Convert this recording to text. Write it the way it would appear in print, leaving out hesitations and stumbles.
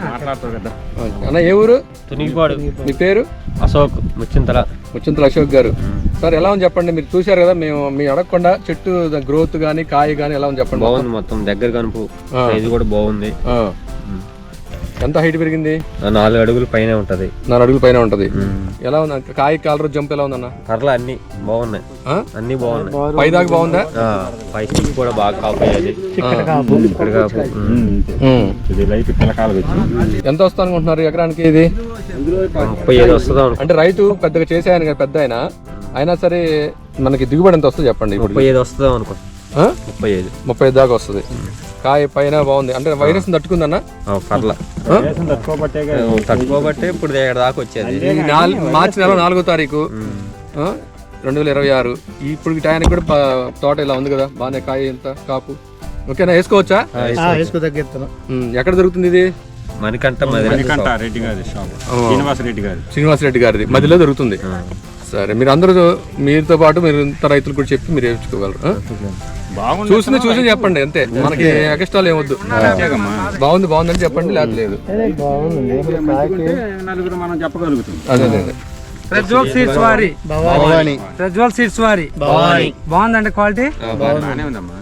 మాట్లాడతారు కదా అన్న. ఏ ఊరు? తునిగిపాడు. మీ పేరు? అశోక్. ముచ్చింతల అశోక్ గారు. సార్ ఎలా ఉంది చెప్పండి, మీరు చూశారు కదా, మేము అడగకుండా చెట్టు గ్రోత్ గానీ కాయ గానీ ఎలా ఉంది చెప్పండి. బాగుంది, మొత్తం దగ్గర కనుపు, ఇది కూడా బాగుంది. ఎంత హైట్ పెరిగింది? 4 అడుగుల పైన ఉంటది. 4 అడుగుల పైన ఉంటది. ఎలా ఉంది కాయ? కలర్ జంప్ ఎలా ఉందన్న? పర్లా అన్ని బాగున్నాయి, అన్ని బాగున్నాయి. పై దాకా బాగుందా? పై స్టిక్ కూడా బాగా కాపోయేది. ఎంత వస్తా అనుకుంటున్నారు ఎకరానికి? ఇది 35 వస్తుందా? అంటే రైతు పెద్దగా చేసే ఆయన పెద్ద అయినా సరే మనకి దిగుబడి ఎంత వస్తుంది చెప్పండి? 35 వస్తుందా అనుకో. 35 దాకా వస్తుంది. కాయ పైన బాగుంది అంటే వైరస్ తట్టుకుందన్న? పర్లా తట్టుకోబట్టే ఇప్పుడు ఇక్కడ దాకా వచ్చేది. మార్చి నెల 4వ తారీఖు 2026. ఇప్పుడు టైంకి కూడా తోట ఇలా ఉంది కదా, బాగానే కాయ ఎంత కాపు. ఓకేనా, వేసుకోవచ్చా? ఎక్కడ దొరుకుతుంది ఇది? మణికంఠ రెడ్డి గారి శ్రీనివాస్ రెడ్డి గారిది మధ్యలో దొరుకుతుంది. సరే, మీరు అందరూ మీతో పాటు మీరు ఇంత రైతులు కూడా చెప్పి మీరు వేయించుకోగలరు. చూసి చెప్పండి అంతే, మనకి ఎక్స్ట్రాలు ఏమొద్దు. బాగుందని చెప్పండి, లేదు మనం చెప్పగలుగుతాం. అదే ప్రజ్వల్ సీడ్స్ వారి బాగుందండి క్వాలిటీ. బాగానే ఉందమ్మా.